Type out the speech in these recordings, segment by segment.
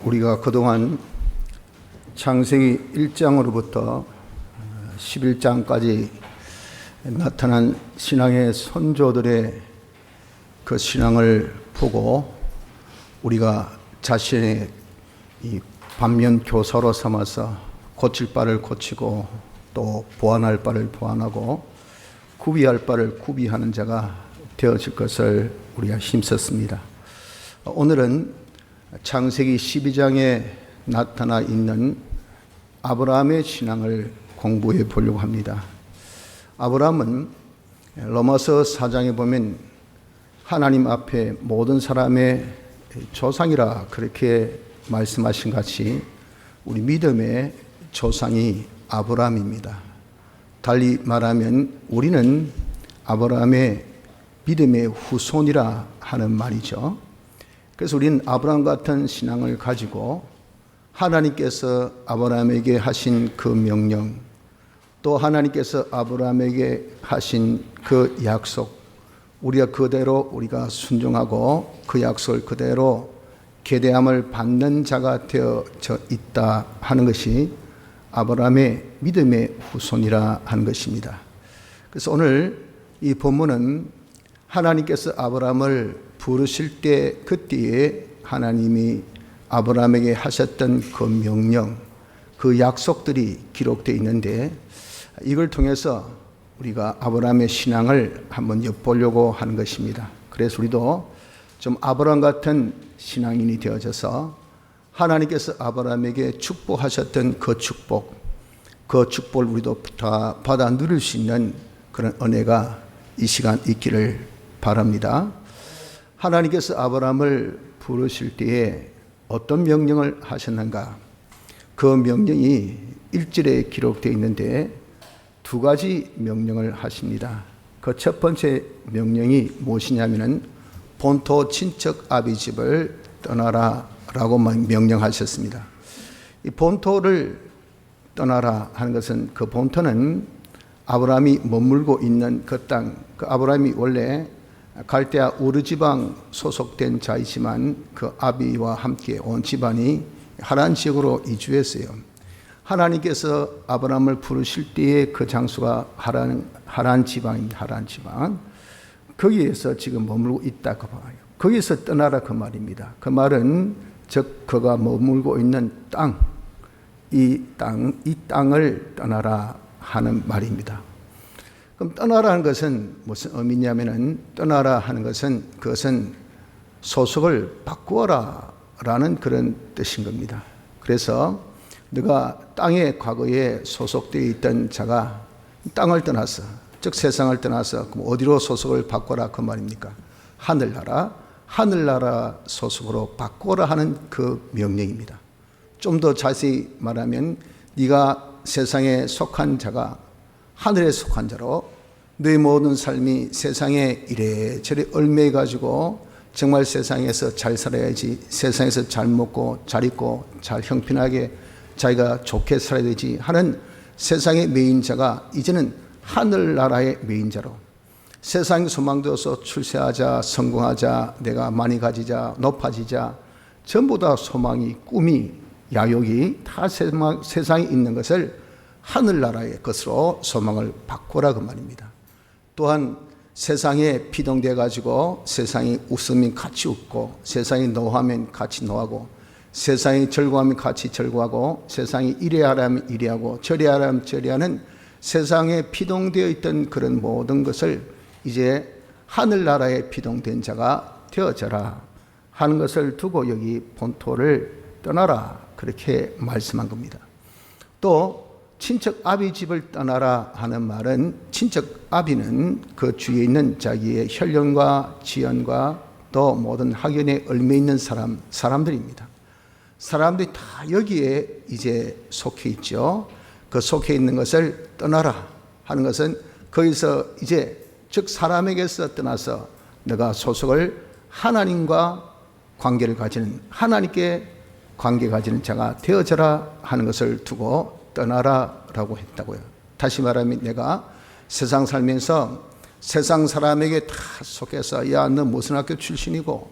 우리가 그동안 창세기 1장으로부터 11장까지 나타난 신앙의 선조들의 그 신앙을 보고 우리가 자신의 이 반면 교사로 삼아서 고칠 바를 고치고 또 보완할 바를 보완하고 구비할 바를 구비하는 자가 되어질 것을 우리가 힘썼습니다. 오늘은 창세기 12장에 나타나 있는 아브라함의 신앙을 공부해 보려고 합니다. 아브라함은 로마서 4장에 보면 하나님 앞에 모든 사람의 조상이라 그렇게 말씀하신 같이 우리 믿음의 조상이 아브라함입니다. 달리 말하면 우리는 아브라함의 믿음의 후손이라 하는 말이죠. 그래서 우리는 아브라함 같은 신앙을 가지고 하나님께서 아브라함에게 하신 그 명령, 또 하나님께서 아브라함에게 하신 그 약속, 우리가 그대로 우리가 순종하고 그 약속을 그대로 계대함을 받는 자가 되어져 있다 하는 것이 아브라함의 믿음의 후손이라 하는 것입니다. 그래서 오늘 이 본문은 하나님께서 아브라함을 부르실 때 그때에 하나님이 아브라함에게 하셨던 그 명령, 그 약속들이 기록되어 있는데 이걸 통해서 우리가 아브라함의 신앙을 한번 엿보려고 하는 것입니다. 그래서 우리도 좀 아브라함 같은 신앙인이 되어져서 하나님께서 아브라함에게 축복하셨던 그 축복을 우리도 다 받아 누릴 수 있는 그런 은혜가 이 시간 있기를 바랍니다. 하나님께서 아브라함을 부르실 때에 어떤 명령을 하셨는가? 그 명령이 1절에 기록되어 있는데 두 가지 명령을 하십니다. 그 첫 번째 명령이 무엇이냐면은 본토 친척 아비 집을 떠나라 라고 명령하셨습니다. 이 본토를 떠나라 하는 것은 그 본토는 아브라함이 머물고 있는 그 땅, 그 아브라함이 원래 갈대아 우르 지방 소속된 자이지만 그 아비와 함께 온 집안이 하란 지역으로 이주했어요. 하나님께서 아브라함을 부르실 때의 그 장소가 하란 지방입니다. 하란 지방. 거기에서 지금 머물고 있다 그 봐요. 거기서 떠나라 그 말입니다. 그 말은 즉 그가 머물고 있는 땅, 이 땅을 떠나라 하는 말입니다. 그럼 떠나라는 것은 무슨 의미냐면은 떠나라 하는 것은 그것은 소속을 바꾸어라 라는 그런 뜻인 겁니다. 그래서 네가 땅에 과거에 소속되어 있던 자가 땅을 떠나서 즉 세상을 떠나서 그럼 어디로 소속을 바꿔라 그 말입니까? 하늘나라 소속으로 바꾸어라 하는 그 명령입니다. 좀 더 자세히 말하면 네가 세상에 속한 자가 하늘에 속한 자로 너의 모든 삶이 세상에 이래저래 얽매여 가지고 정말 세상에서 잘 살아야지, 세상에서 잘 먹고 잘 입고 잘 형편하게 자기가 좋게 살아야 되지 하는 세상의 메인 자가 이제는 하늘나라의 메인 자로 세상의 소망되어서 출세하자, 성공하자, 내가 많이 가지자, 높아지자 전부 다 소망이, 꿈이, 야욕이 다 세상에 있는 것을 하늘나라의 것으로 소망을 바꾸라 그 말입니다. 또한 세상에 피동돼 가지고 세상이 웃으면 같이 웃고 세상이 노하면 같이 노하고 세상이 절구하면 같이 절구하고 세상이 이래하라면 이래하고 저래하라면 저래하는 세상에 피동되어 있던 그런 모든 것을 이제 하늘나라에 피동된 자가 되어져라 하는 것을 두고 여기 본토를 떠나라 그렇게 말씀한 겁니다. 또 친척 아비 집을 떠나라 하는 말은 친척 아비는 그 주위에 있는 자기의 혈연과 지연과 또 모든 학연에 얽매 있는 사람들입니다. 사람들이 다 여기에 이제 속해 있죠. 그 속해 있는 것을 떠나라 하는 것은 거기서 이제 즉 사람에게서 떠나서 내가 소속을 하나님과 관계를 가지는 하나님께 관계 가지는 자가 되어져라 하는 것을 두고 떠나라라고 했다고요. 다시 말하면 내가 세상 살면서 세상 사람에게 다 속해서 야, 너 무슨 학교 출신이고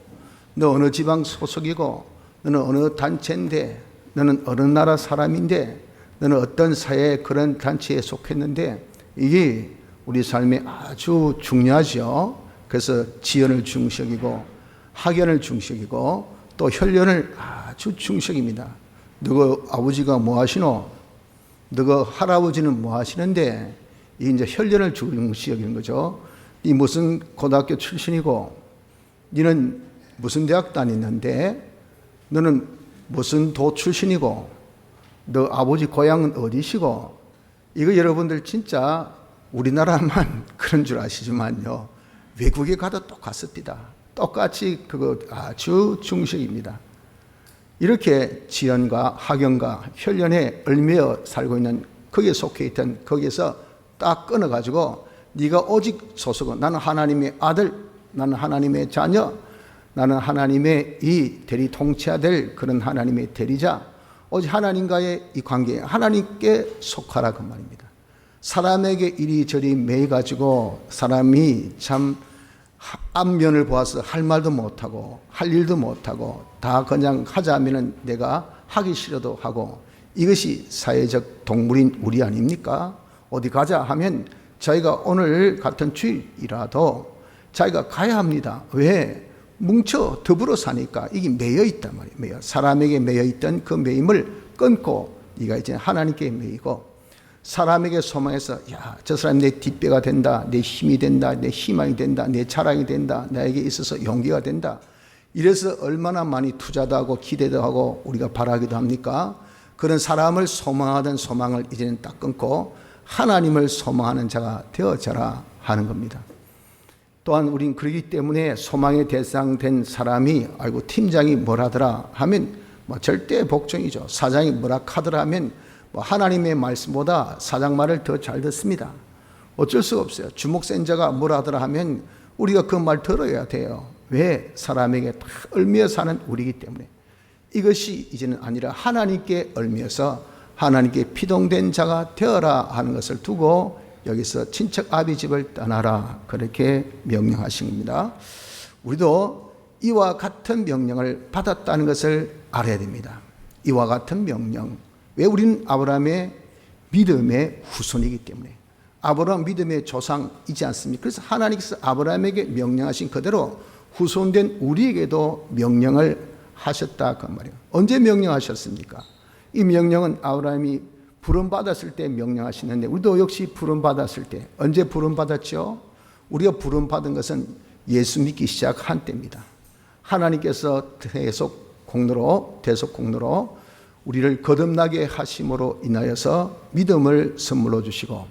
너 어느 지방 소속이고 너는 어느 단체인데, 너는 어느 나라 사람인데, 너는 어떤 사회의 그런 단체에 속했는데, 이게 우리 삶에 아주 중요하죠. 그래서 지연을 중시하고 학연을 중시하고 또 혈연을 아주 중시합니다. 너가 아버지가 뭐 하시노? 너가 할아버지는 뭐 하시는데? 이 이제 혈연을 중시하는 거죠. 이 무슨 고등학교 출신이고, 너는 무슨 대학 다니는데, 너는 무슨 도 출신이고, 너 아버지 고향은 어디시고. 이거 여러분들 진짜 우리나라만 그런 줄 아시지만요, 외국에 가도 똑같습니다. 똑같이 그거 아주 중식입니다. 이렇게 지연과 학연과 혈연에 얽매여 살고 있는, 거기에 속해 있던, 거기에서 딱 끊어가지고 네가 오직 소속은 나는 하나님의 아들, 나는 하나님의 자녀, 나는 하나님의 이 대리 통치해야 될 그런 하나님의 대리자, 오직 하나님과의 이 관계에 하나님께 속하라 그 말입니다. 사람에게 이리저리 매여가지고 사람이 참 앞면을 보아서 할 말도 못하고 할 일도 못하고 다 그냥 하자면은 내가 하기 싫어도 하고, 이것이 사회적 동물인 우리 아닙니까? 어디 가자 하면 자기가 오늘 같은 주일이라도 자기가 가야 합니다. 왜? 뭉쳐 더불어 사니까. 이게 매여 있단 말이에요. 사람에게 매여 있던 그 매임을 끊고 네가 이제 하나님께 매이고, 사람에게 소망해서 저 사람이 내 뒷배가 된다, 내 힘이 된다, 내 희망이 된다, 내 자랑이 된다, 나에게 있어서 용기가 된다. 이래서 얼마나 많이 투자도 하고 기대도 하고 우리가 바라기도 합니까? 그런 사람을 소망하던 소망을 이제는 딱 끊고 하나님을 소망하는 자가 되어져라 하는 겁니다. 또한 우린 그러기 때문에 소망의 대상된 사람이 아이고 팀장이 뭘 하더라 하면 뭐 절대 복종이죠. 사장이 뭐라 하더라 하면 뭐 하나님의 말씀보다 사장 말을 더 잘 듣습니다. 어쩔 수가 없어요. 주목센 자가 뭘 하더라 하면 우리가 그 말 들어야 돼요. 왜? 사람에게 다 얽매여 사는 우리이기 때문에. 이것이 이제는 아니라 하나님께 얽매여서 하나님께 피동된 자가 되어라 하는 것을 두고 여기서 친척 아비 집을 떠나라 그렇게 명령하신 겁니다. 우리도 이와 같은 명령을 받았다는 것을 알아야 됩니다. 이와 같은 명령. 왜? 우리는 아브라함의 믿음의 후손이기 때문에. 아브라함 믿음의 조상이지 않습니까? 그래서 하나님께서 아브라함에게 명령하신 그대로 후손된 우리에게도 명령을 하셨다 그 말이에요. 언제 명령하셨습니까? 이 명령은 아브라함이 부름 받았을 때 명령하시는데, 우리도 역시 부름 받았을 때 언제 부름 받았죠? 우리가 부름 받은 것은 예수 믿기 시작한 때입니다. 하나님께서 대속 공로로 우리를 거듭나게 하심으로 인하여서 믿음을 선물로 주시고,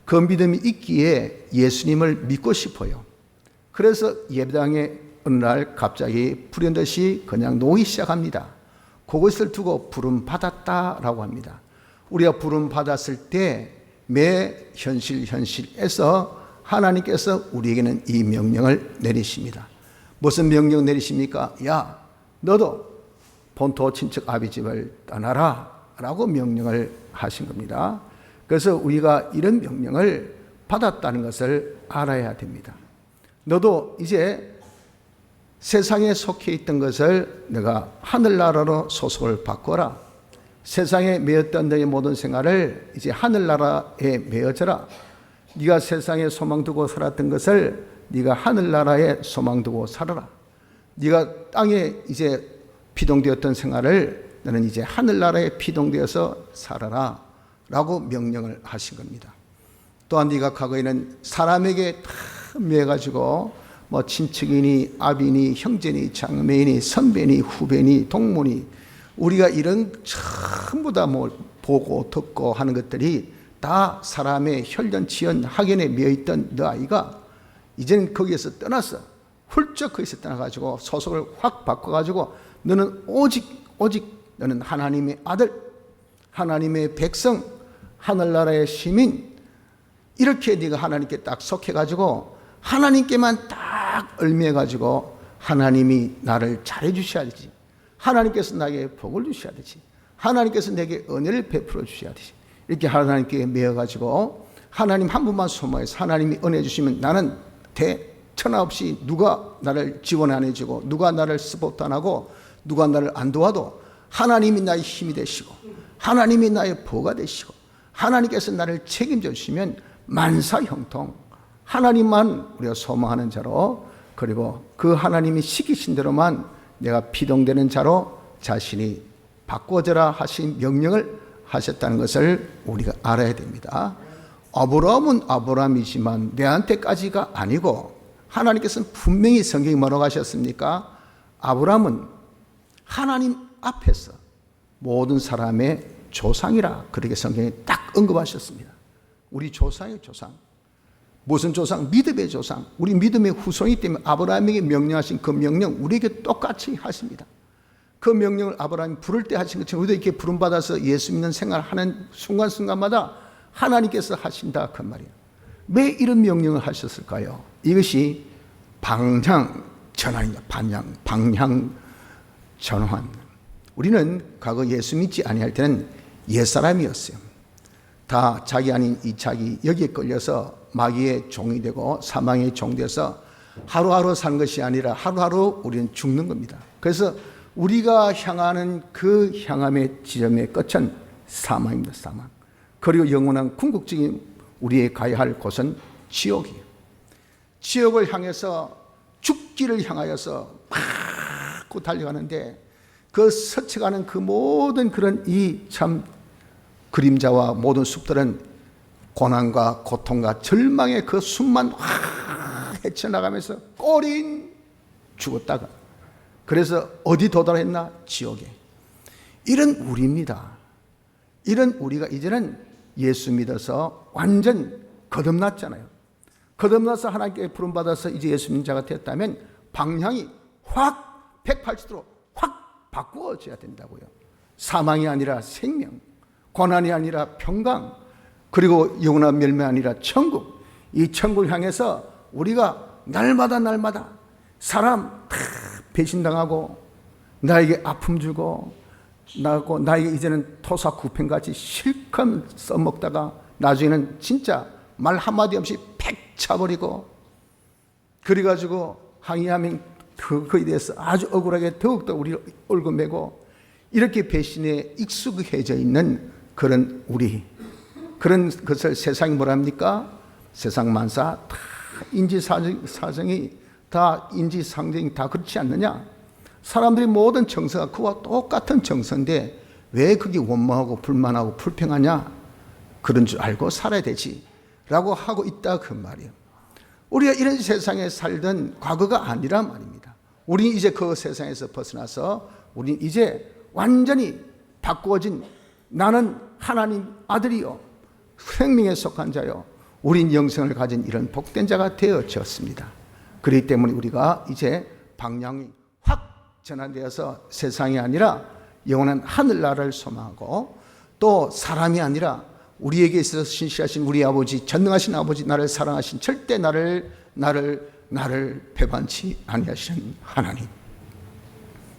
그 믿음이 있기에 예수님을 믿고 싶어요. 그래서 예배당에 어느 날 갑자기 불현듯이 그냥 놓기 시작합니다. 그것을 두고 부름 받았다라고 합니다. 우리가 부름 받았을 때 매 현실에서 하나님께서 우리에게는 이 명령을 내리십니다. 무슨 명령 내리십니까? 야, 너도 본토 친척 아비 집을 떠나라 라고 명령을 하신 겁니다. 그래서 우리가 이런 명령을 받았다는 것을 알아야 됩니다. 너도 이제 세상에 속해 있던 것을 내가 하늘나라로 소속을 바꿔라. 세상에 매였던 너의 모든 생활을 이제 하늘나라에 매어져라. 네가 세상에 소망 두고 살았던 것을 네가 하늘나라에 소망 두고 살아라. 네가 땅에 이제 피동되었던 생활을 너는 이제 하늘나라에 피동되어서 살아라 라고 명령을 하신 겁니다. 또한 네가 과거에는 사람에게 다 매가지고 뭐 친척이니 아비니 형제니 장매니 선배니 후배니 동무니, 우리가 이런 전부 다 뭐 보고 듣고 하는 것들이 다 사람의 혈연 지연 학연에 매여있던 너 아이가 이제는 거기에서 떠났어. 훌쩍 거기서 떠나가지고 소속을 확 바꿔가지고 너는 오직 너는 하나님의 아들, 하나님의 백성, 하늘나라의 시민, 이렇게 네가 하나님께 딱 속해가지고 하나님께만 딱 얽매가지고 하나님이 나를 잘해 주셔야 되지. 하나님께서 나에게 복을 주셔야 되지. 하나님께서 내게 은혜를 베풀어 주셔야 되지. 이렇게 하나님께 매여가지고 하나님 한 분만 소망해서 하나님이 은혜 주시면 나는 천하 없이 누가 나를 지원 안 해주고 누가 나를 서포트 안 하고 누가 나를 안 도와도 하나님이 나의 힘이 되시고 하나님이 나의 보호가 되시고 하나님께서 나를 책임져 주시면 만사형통 하나님만 우리가 소망하는 자로, 그리고 그 하나님이 시키신 대로만 내가 피동되는 자로 자신이 바꿔져라 하신 명령을 하셨다는 것을 우리가 알아야 됩니다. 아브라함은 아브라함이지만 내한테까지가 아니고 하나님께서는 분명히 성경에 뭐라고 하셨습니까? 아브라함은 하나님 앞에서 모든 사람의 조상이라 그렇게 성경에 딱 언급하셨습니다. 우리 조상의 조상. 무슨 조상? 믿음의 조상. 우리 믿음의 후손이기 때문에 아브라함에게 명령하신 그 명령 우리에게 똑같이 하십니다. 그 명령을 아브라함이 부를 때 하신 것처럼 우리도 이렇게 부름받아서 예수 믿는 생활하는 순간순간마다 하나님께서 하신다 그 말이에요. 왜 이런 명령을 하셨을까요? 이것이 방향 전환입니다. 방향 전환. 우리는 과거 예수 믿지 아니할 때는 옛사람이었어요. 다 자기 아닌 이 자기 여기에 끌려서 마귀의 종이 되고 사망의 종 되어서 하루하루 사는 것이 아니라 하루하루 우리는 죽는 겁니다. 그래서 우리가 향하는 그 향함의 지점의 끝은 사망입니다. 사망. 그리고 영원한 궁극적인 우리의 가야 할 곳은 지옥이에요. 지옥을 향해서 죽기를 향하여서 막 달려가는데 그 스쳐가는 그 모든 그런 이 참 그림자와 모든 숲들은 고난과 고통과 절망의 그 숲만 헤쳐나가면서 꼬린 죽었다가 그래서 어디 도달했나? 지옥에. 이런 우리입니다. 이런 우리가 이제는 예수 믿어서 완전 거듭났잖아요. 거듭나서 하나님께 부름받아서 이제 예수 믿는 자가 되었다면 방향이 확 180도로 확 바꾸어져야 된다고요. 사망이 아니라 생명, 고난이 아니라 평강, 그리고 영원한 멸망이 아니라 천국. 이 천국을 향해서 우리가 날마다 사람 다 배신당하고 나에게 아픔 주고 나에게 이제는 토사구팽같이 실컷 써먹다가 나중에는 진짜 말 한마디 없이 팩 차버리고 그래가지고 항의하면 그거에 대해서 아주 억울하게 더욱더 우리를 얽어매고 이렇게 배신에 익숙해져 있는 그런 우리, 그런 것을 세상이 뭐랍니까? 세상 만사 다 인지사정이 다 인지상정이 다 그렇지 않느냐? 사람들이 모든 정서가 그와 똑같은 정서인데 왜 그게 원망하고 불만하고 불평하냐? 그런 줄 알고 살아야 되지 라고 하고 있다 그 말이에요. 우리가 이런 세상에 살던 과거가 아니란 말입니다. 우리는 이제 그 세상에서 벗어나서 우리는 이제 완전히 바꾸어진 나는 하나님 아들이요 생명에 속한 자요 우린 영생을 가진 이런 복된 자가 되어졌습니다. 그렇기 때문에 우리가 이제 방향이 확 전환되어서 세상이 아니라 영원한 하늘나라를 소망하고 또 사람이 아니라 우리에게 있어서 신실하신 우리 아버지, 전능하신 아버지, 나를 사랑하신 절대 나를 배반치 아니하시는 하나님,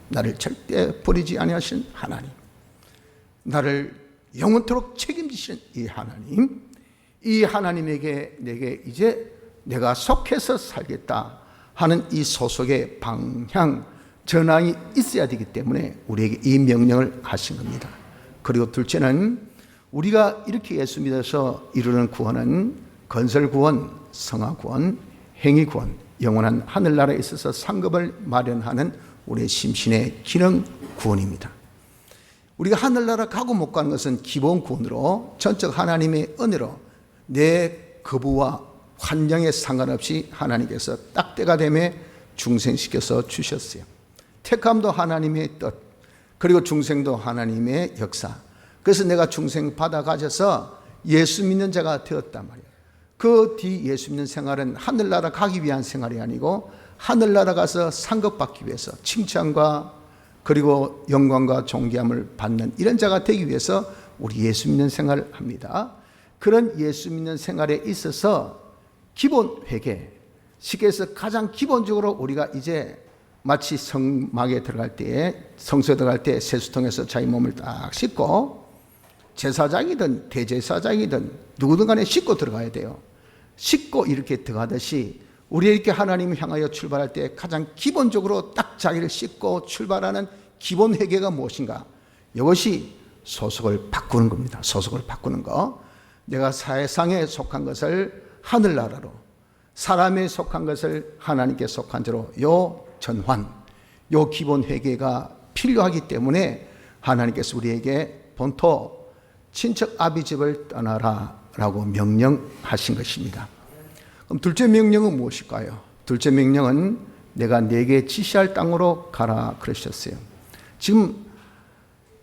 나를 절대 버리지 아니하시는 하나님, 나를 영원토록 책임지시는 이 하나님, 이 하나님에게 내게 이제 내가 속해서 살겠다 하는 이 소속의 방향 전환이 있어야 되기 때문에 우리에게 이 명령을 하신 겁니다. 그리고 둘째는 우리가 이렇게 예수 믿어서 이루는 구원은 건설 구원, 성화 구원, 행위 구원, 영원한 하늘나라에 있어서 상급을 마련하는 우리의 심신의 기능 구원입니다. 우리가 하늘나라 가고 못 가는 것은 기본 구원으로 전적 하나님의 은혜로 내 거부와 환경에 상관없이 하나님께서 딱 때가 되매 중생시켜서 주셨어요. 택함도 하나님의 뜻, 그리고 중생도 하나님의 역사. 그래서 내가 중생 받아 가져서 예수 믿는 자가 되었단 말이에요. 그 뒤 예수 믿는 생활은 하늘나라 가기 위한 생활이 아니고 하늘나라 가서 상급받기 위해서 칭찬과 그리고 영광과 존귀함을 받는 이런 자가 되기 위해서 우리 예수 믿는 생활을 합니다. 그런 예수 믿는 생활에 있어서 기본 회개, 쉽게 해서 가장 기본적으로 우리가 이제 마치 성막에 들어갈 때, 성소에 들어갈 때 세수통에서 자기 몸을 딱 씻고 제사장이든 대제사장이든 누구든 간에 씻고 들어가야 돼요. 씻고 이렇게 들어가듯이 우리 이렇게 하나님을 향하여 출발할 때 가장 기본적으로 딱 자기를 씻고 출발하는 기본 회개가 무엇인가? 이것이 소속을 바꾸는 겁니다. 소속을 바꾸는 거. 내가 세상에 속한 것을 하늘나라로, 사람에 속한 것을 하나님께 속한 자로, 요 전환, 요 기본 회개가 필요하기 때문에 하나님께서 우리에게 본토 친척 아비 집을 떠나라 라고 명령하신 것입니다. 그럼 둘째 명령은 무엇일까요? 둘째 명령은 내가 네게 지시할 땅으로 가라 그러셨어요. 지금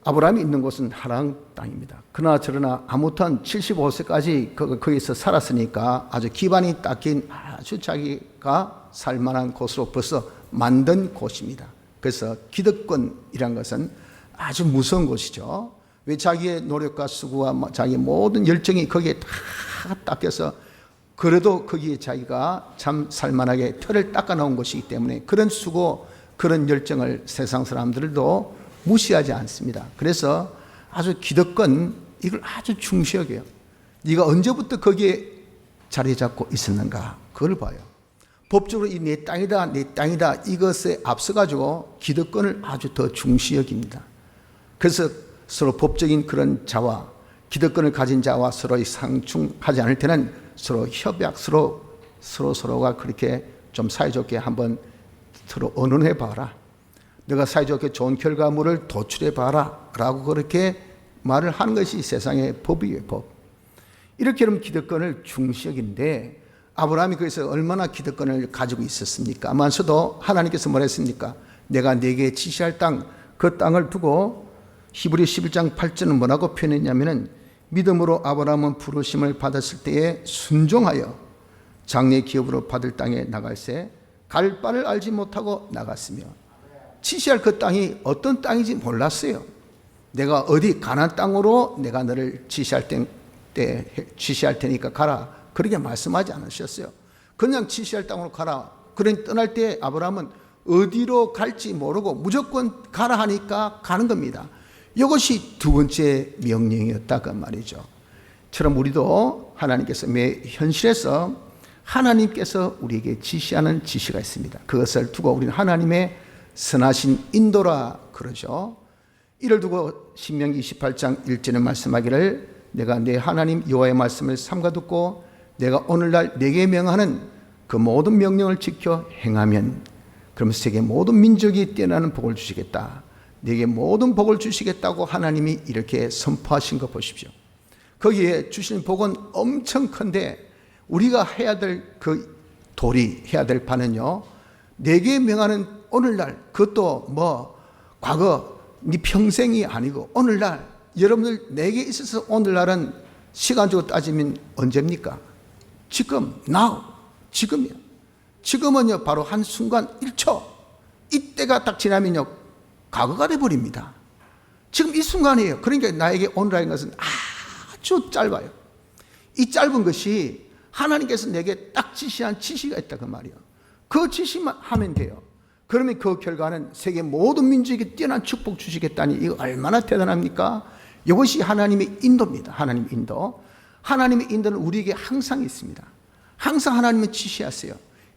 아브라함이 있는 곳은 하란 땅입니다. 그러나 저러나 아무튼 75세까지 거기서 살았으니까 아주 기반이 닦인 아주 자기가 살만한 곳으로 벌써 만든 곳입니다. 그래서 기득권이란 것은 아주 무서운 곳이죠. 왜? 자기의 노력과 수고와 자기의 모든 열정이 거기에 다 닦여서, 그래도 거기에 자기가 참 살만하게 털을 닦아 놓은 것이기 때문에 그런 수고, 그런 열정을 세상 사람들도 무시하지 않습니다. 그래서 아주 기득권, 이걸 아주 중시 여겨요. 네가 언제부터 거기에 자리 잡고 있었는가, 그걸 봐요. 법적으로 이 내 땅이다, 내 땅이다, 이것에 앞서가지고 기득권을 아주 더 중시 여깁니다. 그래서 서로 법적인 그런 자와, 기득권을 가진 자와 서로 상충하지 않을 때는 서로 협약, 서로가 그렇게 좀 사이좋게 한번 서로 의논해 봐라. 내가 사이좋게 좋은 결과물을 도출해 봐라 라고 그렇게 말을 하는 것이 세상의 법이에요, 법. 이렇게 하면 기득권을 중시 여기는데, 아브라함이 그래서 얼마나 기득권을 가지고 있었습니까? 아마서도 하나님께서 뭐라 했습니까? 내가 네게 지시할 땅, 그 땅을 두고 히브리 11장 8절은 뭐라고 표현했냐면은, 믿음으로 아브라함은 부르심을 받았을 때에 순종하여 장래 기업으로 받을 땅에 나갈새 갈 바를 알지 못하고 나갔으며, 지시할 그 땅이 어떤 땅인지 몰랐어요. 내가 어디 가나안 땅으로 내가 너를 지시할 테니까 가라, 그렇게 말씀하지 않으셨어요. 그냥 지시할 땅으로 가라. 그러니 떠날 때 아브라함은 어디로 갈지 모르고 무조건 가라 하니까 가는 겁니다. 이것이 두 번째 명령이었다 그 말이죠. 처럼 우리도 하나님께서 매 현실에서 하나님께서 우리에게 지시하는 지시가 있습니다. 그것을 두고 우리는 하나님의 선하신 인도라 그러죠. 이를 두고 신명기 28장 1절에 말씀하기를, 내가 내 하나님 여호와의 말씀을 삼가 듣고 내가 오늘날 내게 명하는 그 모든 명령을 지켜 행하면 그러면 세계 모든 민족이 뛰어나는 복을 주시겠다. 내게 모든 복을 주시겠다고 하나님이 이렇게 선포하신 거 보십시오. 거기에 주신 복은 엄청 큰데, 우리가 해야 될 그 도리, 해야 될 바는요, 내게 명하는 오늘날, 그것도 뭐 과거 네 평생이 아니고 오늘날, 여러분들 내게 있어서 오늘날은 시간적으로 따지면 언제입니까? 지금, now, 지금이요. 지금은요 바로 한순간 1초, 이때가 딱 지나면요 과거가 돼버립니다. 지금 이 순간이에요. 그러니까 나에게 오늘이라는 것은 아주 짧아요. 이 짧은 것이 하나님께서 내게 딱 지시한 지시가 있다 그 말이에요. 그 지시만 하면 돼요. 그러면 그 결과는 세계 모든 민족에게 뛰어난 축복 주시겠다니, 이거 얼마나 대단합니까? 이것이 하나님의 인도입니다. 하나님의 인도. 하나님의 인도는 우리에게 항상 있습니다. 항상 하나님은 지시하세요.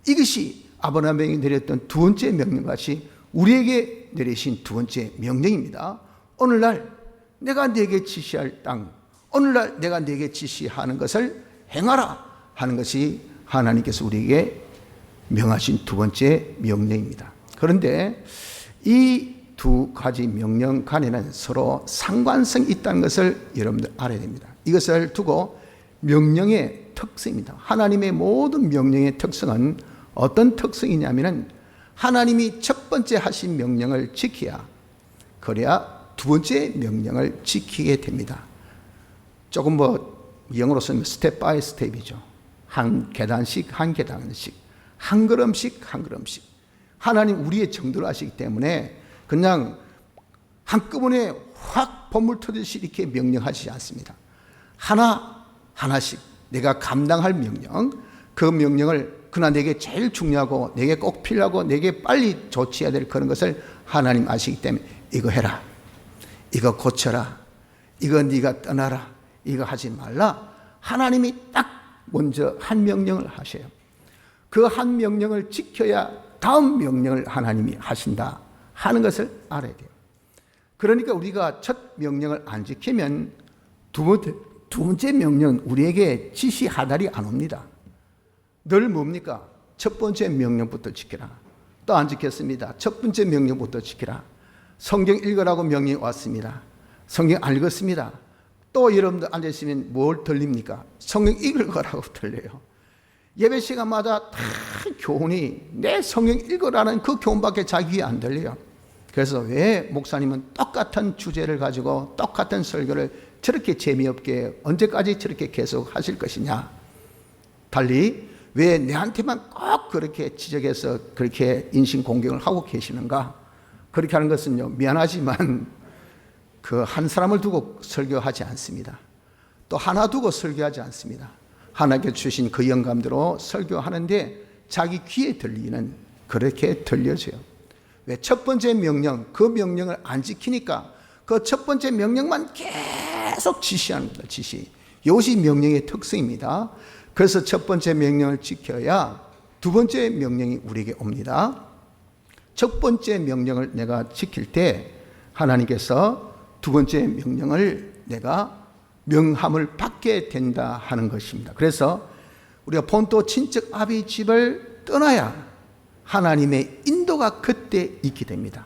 이것이 아브라함에게 내렸던 두 번째 명령같이 우리에게 내리신 두 번째 명령입니다. 오늘날 내가 네게 지시할 땅, 오늘날 내가 네게 지시하는 것을 행하라 하는 것이 하나님께서 우리에게 명하신 두 번째 명령입니다. 그런데 이 두 가지 명령 간에는 서로 상관성이 있다는 것을 여러분들 알아야 됩니다. 이것을 두고 명령의 특성입니다. 하나님의 모든 명령의 특성은 어떤 특성이냐면은, 하나님이 첫 번째 하신 명령을 지켜야, 그래야 두 번째 명령을 지키게 됩니다. 조금 영어로 쓰면 스텝 바이 스텝이죠. 한 계단씩 한 계단씩, 한 걸음씩 한 걸음씩. 하나님 우리의 정도를 아시기 때문에 그냥 한꺼번에 확 범물 터듯이 이렇게 명령하시지 않습니다. 하나씩 내가 감당할 명령, 그 명령을, 그러나 내게 제일 중요하고 내게 꼭 필요하고 내게 빨리 조치해야 될 그런 것을 하나님 아시기 때문에, 이거 해라, 이거 고쳐라, 이거 네가 떠나라, 이거 하지 말라. 하나님이 딱 먼저 한 명령을 하셔요. 그 한 명령을 지켜야 다음 명령을 하나님이 하신다 하는 것을 알아야 돼요. 그러니까 우리가 첫 명령을 안 지키면 두 번째 명령은 우리에게 지시 하달이 안 옵니다. 늘 뭡니까? 첫 번째 명령부터 지키라. 또 안 지켰습니다. 첫 번째 명령부터 지키라. 성경 읽으라고 명령이 왔습니다. 성경 안 읽었습니다. 또 여러분들 앉아있으면 뭘 들립니까? 성경 읽으라고 들려요. 예배 시간마다 다 교훈이 내 성경 읽으라는 그 교훈밖에 자기 귀에 안 들려요. 그래서 왜 목사님은 똑같은 주제를 가지고 똑같은 설교를 저렇게 재미없게 언제까지 저렇게 계속 하실 것이냐. 달리 왜 내한테만 꼭 그렇게 지적해서 그렇게 인신공격을 하고 계시는가. 그렇게 하는 것은요, 미안하지만 그 한 사람을 두고 설교하지 않습니다. 또 하나 두고 설교하지 않습니다. 하나님께 주신 그 영감대로 설교하는데 자기 귀에 들리는 그렇게 들려져요. 왜? 첫 번째 명령, 그 명령을 안 지키니까 그 첫 번째 명령만 계속 지시하는 겁니다. 지시. 이것이 명령의 특성입니다. 그래서 첫 번째 명령을 지켜야 두 번째 명령이 우리에게 옵니다. 첫 번째 명령을 내가 지킬 때 하나님께서 두 번째 명령을 내가 명함을 받게 된다 하는 것입니다. 그래서 우리가 본토 친척 아비 집을 떠나야 하나님의 인도가 그때 있게 됩니다.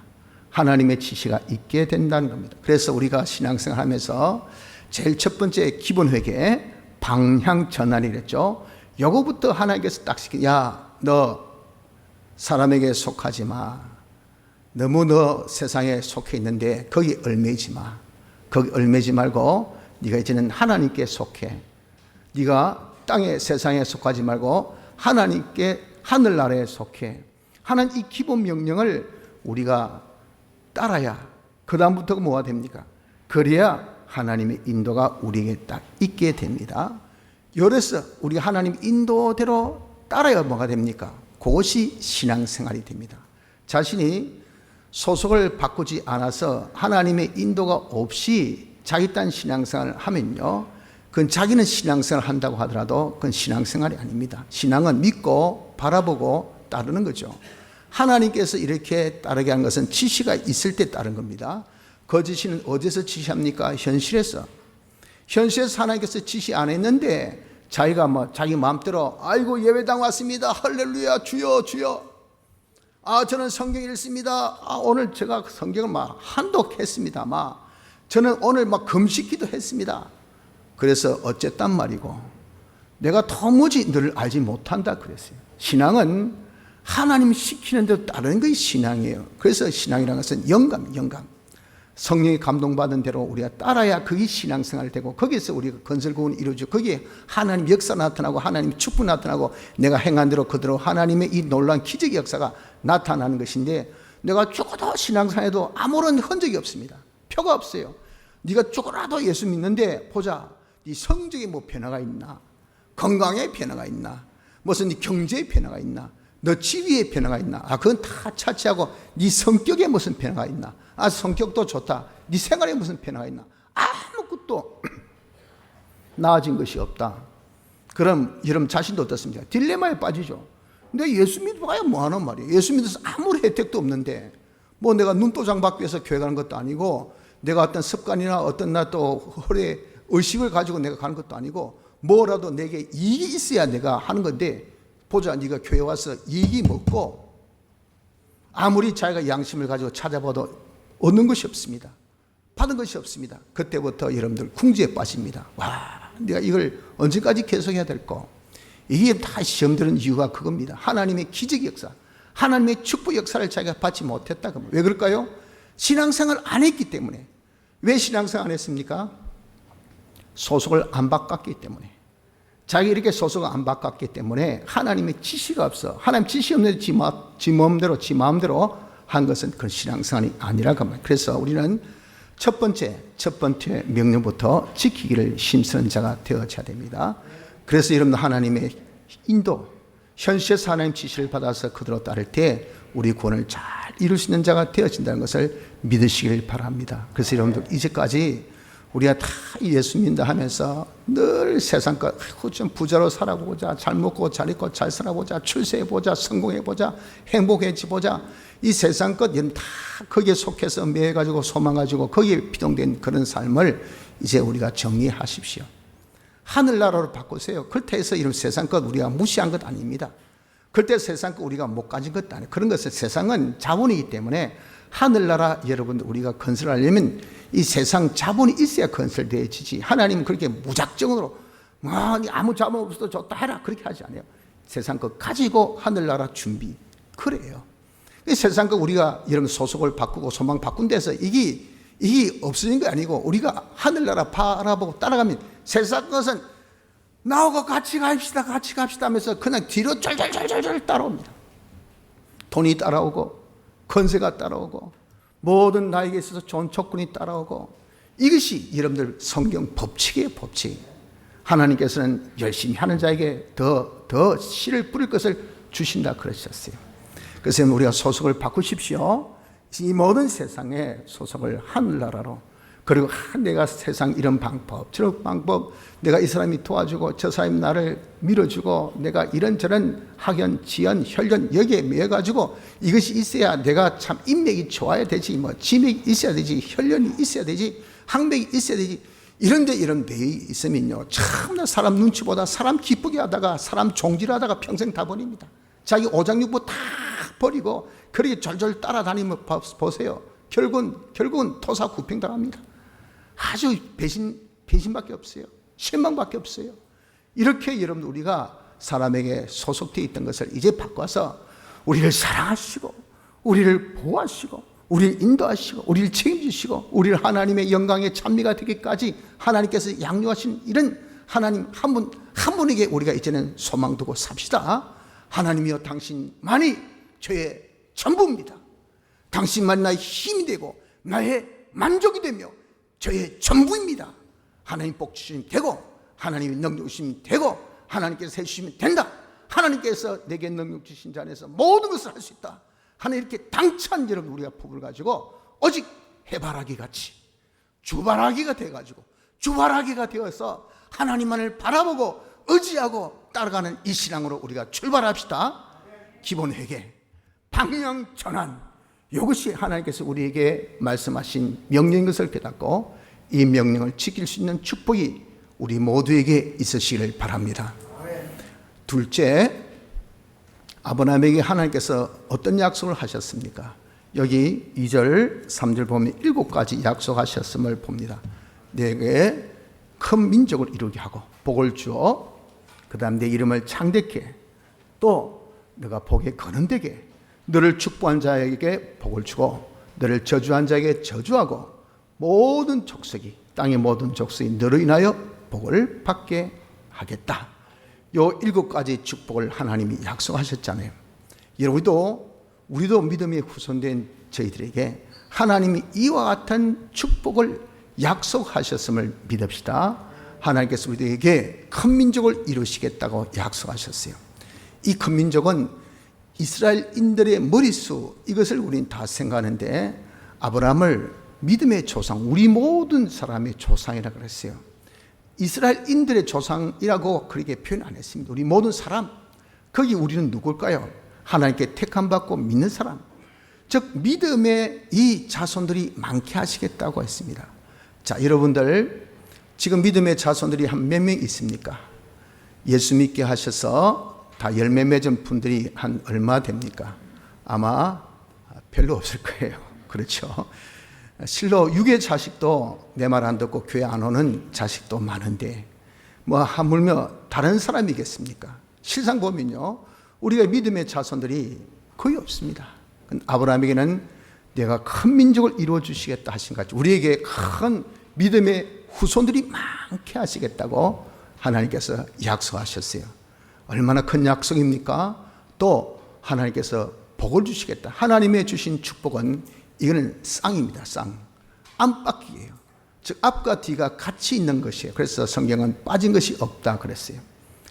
하나님의 지시가 있게 된다는 겁니다. 그래서 우리가 신앙생활 하면서 제일 첫 번째 기본 회개 방향 전환이랬죠. 요거부터 하나님께서 딱 시켜. 야, 너 사람에게 속하지 마. 너무 너 세상에 속해 있는데 거기 얽매이지 마. 거기 얽매이지 말고 네가 이제는 하나님께 속해. 네가 땅에 세상에 속하지 말고 하나님께 하늘나라에 속해. 하는 이 기본 명령을 우리가 따라야 그 다음부터가 뭐가 됩니까? 그래야 하나님의 인도가 우리에게 딱 있게 됩니다. 그래서 우리가 하나님 인도대로 따라야 뭐가 됩니까? 그것이 신앙생활이 됩니다. 자신이 소속을 바꾸지 않아서 하나님의 인도가 없이 자기 딴 신앙생활을 하면요, 그건 자기는 신앙생활을 한다고 하더라도 그건 신앙생활이 아닙니다. 신앙은 믿고 바라보고 따르는 거죠. 하나님께서 이렇게 따르게 한 것은 지시가 있을 때 따른 겁니다. 그 지시는 어디서 지시합니까? 현실에서. 현실에서 하나님께서 지시 안 했는데 자기가 자기 마음대로 아이고 예배당 왔습니다. 할렐루야 주여 주여. 저는 성경 읽습니다. 오늘 제가 성경을 한독했습니다. 저는 오늘 금식기도 했습니다. 그래서 어쨌단 말이고 내가 도무지 너를 알지 못한다 그랬어요. 신앙은 하나님 시키는 대로 따르는 것이 신앙이에요. 그래서 신앙이라는 것은 영감. 성령이 감동받은 대로 우리가 따라야 그게 신앙생활이 되고 거기에서 우리가 건설구원이 이루어지고 거기에 하나님 역사 나타나고 하나님 축복 나타나고 내가 행한 대로 그대로 하나님의 이 놀라운 기적의 역사가 나타나는 것인데 내가 죽어도 신앙생활에도 아무런 흔적이 없습니다. 표가 없어요. 네가 죽어라도 예수 믿는데 보자. 네 성적에 뭐 변화가 있나? 건강에 변화가 있나? 무슨 네 경제에 변화가 있나? 너 지위에 변화가 있나? 그건 다 차치하고 네 성격에 무슨 변화가 있나? 성격도 좋다. 네 생활에 무슨 변화가 있나? 아무것도 나아진 것이 없다. 그럼 여러분 자신도 어떻습니까? 딜레마에 빠지죠. 내가 예수 믿어봐야 뭐하는 말이에요. 예수 믿어서 아무런 혜택도 없는데 내가 눈도장 받기 위해서 교회 가는 것도 아니고 내가 어떤 습관이나 어떤 나 또 허리에 의식을 가지고 내가 가는 것도 아니고 뭐라도 내게 이익이 있어야 내가 하는 건데 보자. 네가 교회 와서 이익이 먹고 아무리 자기가 양심을 가지고 찾아봐도 얻는 것이 없습니다. 받은 것이 없습니다. 그때부터 여러분들 궁지에 빠집니다. 내가 이걸 언제까지 계속해야 될까? 이게 다 시험 드는 이유가 그겁니다. 하나님의 기적 역사, 하나님의 축복 역사를 자기가 받지 못했다. 왜 그럴까요? 신앙생활 안 했기 때문에. 왜 신앙생활 안 했습니까? 소속을 안 바꿨기 때문에. 자기 이렇게 소속을 안 바꿨기 때문에 하나님의 지시가 없어. 하나님 지시 없는데 지 마음대로 한 것은 그 신앙생활이 아니라고 합니다. 그래서 우리는 첫 번째 명령부터 지키기를 힘쓰는 자가 되어져야 됩니다. 그래서 여러분 하나님의 인도, 현실에서 하나님 지시를 받아서 그대로 따를 때 우리 구원을 잘 이룰 수 있는 자가 되어진다는 것을 믿으시길 바랍니다. 그래서 여러분들 이제까지 우리가 다 예수 믿는다 하면서 늘 세상 것, 좀 부자로 살아보자, 잘 먹고 잘 입고 잘 살아보자, 출세해보자, 성공해보자, 행복해지보자, 이 세상 것 이런 다 거기에 속해서 매여가지고 소망가지고 거기에 비동된 그런 삶을 이제 우리가 정리하십시오. 하늘나라로 바꾸세요. 그렇다 해서 이런 세상 것 우리가 무시한 것 아닙니다. 그때 세상 것 우리가 못 가진 것도 아니에요. 그런 것은 세상은 자본이기 때문에 하늘나라 여러분들 우리가 건설하려면 이 세상 자본이 있어야 건설되어지지, 하나님은 그렇게 무작정으로 아무 자본 없어도 좋다 해라 그렇게 하지 않아요. 세상 것 가지고 하늘나라 준비, 그래요. 세상 것 우리가 이런 소속을 바꾸고 소망 바꾼 데서 이게 없어진 게 아니고 우리가 하늘나라 바라보고 따라가면 세상 것은 나하고 같이 갑시다 하면서 그냥 뒤로 쫄쫄쫄쫄 따라옵니다. 돈이 따라오고 건세가 따라오고 모든 나에게 있어서 좋은 조건이 따라오고, 이것이 여러분들 성경 법칙이에요. 법칙. 하나님께서는 열심히 하는 자에게 더 씨를 뿌릴 것을 주신다 그러셨어요. 그래서 우리가 소속을 바꾸십시오. 이 모든 세상에 소속을 하늘나라로, 그리고 내가 세상 이런 방법 저런 방법, 내가 이 사람이 도와주고 저 사람이 나를 밀어주고 내가 이런저런 학연 지연 혈연 여기에 매여가지고 이것이 있어야 내가 참 인맥이 좋아야 되지, 뭐 지맥이 있어야 되지, 혈연이 있어야 되지, 학맥이 있어야 되지, 이런데 이런 매여 있으면요 참나 사람 눈치보다 사람 기쁘게 하다가 사람 종질하다가 평생 다 버립니다. 자기 오장육부 다 버리고 그렇게 절절 따라다니면 보세요. 결국은 토사구팽당합니다. 아주 배신밖에 없어요. 실망밖에 없어요. 이렇게 여러분 우리가 사람에게 소속되어 있던 것을 이제 바꿔서 우리를 사랑하시고 우리를 보호하시고 우리를 인도하시고 우리를 책임지시고 우리를 하나님의 영광의 찬미가 되기까지 하나님께서 양육하신 이런 하나님 한 분에게 우리가 이제는 소망 두고 삽시다. 하나님이여 당신만이 저의 전부입니다. 당신만 나의 힘이 되고 나의 만족이 되며 저의 전부입니다. 하나님 복 주시면 되고 하나님의 능력 주시면 되고 하나님께서 해주시면 된다. 하나님께서 내게 능력 주신 자 안에서 모든 것을 할 수 있다. 하나님 이렇게 당찬 여러분 우리가 복을 가지고 오직 해바라기 같이 주바라기가 돼가지고 주바라기가 되어서 하나님만을 바라보고 의지하고 따라가는 이 신앙으로 우리가 출발합시다. 기본 회개, 방향 전환, 이것이 하나님께서 우리에게 말씀하신 명령인 것을 깨닫고 이 명령을 지킬 수 있는 축복이 우리 모두에게 있으시기를 바랍니다. 둘째, 아브라함에게 하나님께서 어떤 약속을 하셨습니까? 여기 2절 3절 보면 7가지 약속하셨음을 봅니다. 내게 큰 민족을 이루게 하고 복을 주어 그 다음 내 이름을 창대케, 또 너가 복에 거론되게, 너를 축복한 자에게 복을 주고 너를 저주한 자에게 저주하고 모든 족속이 땅의 모든 족속이 너로 인하여 복을 받게 하겠다. 요 7가지 축복을 하나님이 약속하셨잖아요. 우리도 믿음의 후손된 저희들에게 하나님이 이와 같은 축복을 약속하셨음을 믿읍시다. 하나님께서 우리에게 큰 민족을 이루시겠다고 약속하셨어요. 이 큰 민족은 이스라엘인들의 머릿수, 이것을 우리는 다 생각하는데 아브라함을 믿음의 조상, 우리 모든 사람의 조상이라고 그랬어요. 이스라엘인들의 조상이라고 그렇게 표현 안 했습니다. 우리 모든 사람, 거기 우리는 누굴까요? 하나님께 택함받고 믿는 사람, 즉 믿음의 이 자손들이 많게 하시겠다고 했습니다. 자, 여러분들 지금 믿음의 자손들이 한 몇 명 있습니까? 예수 믿게 하셔서 다 열매 맺은 분들이 한 얼마 됩니까? 아마 별로 없을 거예요. 그렇죠? 실로 육의 자식도 내 말 안 듣고 교회 안 오는 자식도 많은데 뭐 하물며 다른 사람이겠습니까? 실상 보면요, 우리가 믿음의 자손들이 거의 없습니다. 아브라함에게는 내가 큰 민족을 이루어 주시겠다 하신 것 같이 우리에게 큰 믿음의 후손들이 많게 하시겠다고 하나님께서 약속하셨어요. 얼마나 큰 약속입니까? 또 하나님께서 복을 주시겠다. 하나님의 주신 축복은 이거는 쌍입니다. 쌍. 안팎이에요. 즉 앞과 뒤가 같이 있는 것이에요. 그래서 성경은 빠진 것이 없다 그랬어요.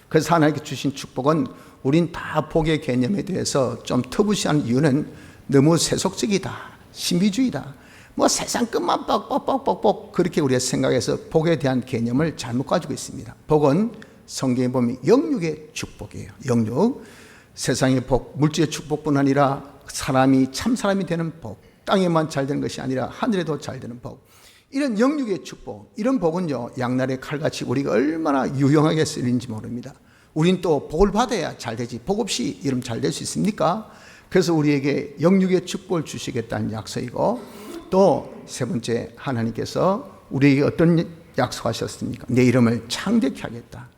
그래서 하나님께 주신 축복은 우린 다 복의 개념에 대해서 좀 터부시한 이유는 너무 세속적이다, 신비주의다, 뭐 세상 끝만 뻑뻑뻑뻑뻑 그렇게 우리가 생각해서 복에 대한 개념을 잘못 가지고 있습니다. 복은 성경에 보면 영육의 축복이에요. 영육. 세상의 복, 물질의 축복뿐 아니라 사람이 참 사람이 되는 복, 땅에만 잘 되는 것이 아니라 하늘에도 잘 되는 복. 이런 영육의 축복, 이런 복은요, 양날의 칼같이 우리가 얼마나 유용하게 쓰이는지 모릅니다. 우린 또 복을 받아야 잘 되지, 복 없이 이러면 잘 될 수 있습니까? 그래서 우리에게 영육의 축복을 주시겠다는 약속이고, 또 세 번째, 하나님께서 우리에게 어떤 약속하셨습니까? 내 이름을 창대케 하겠다.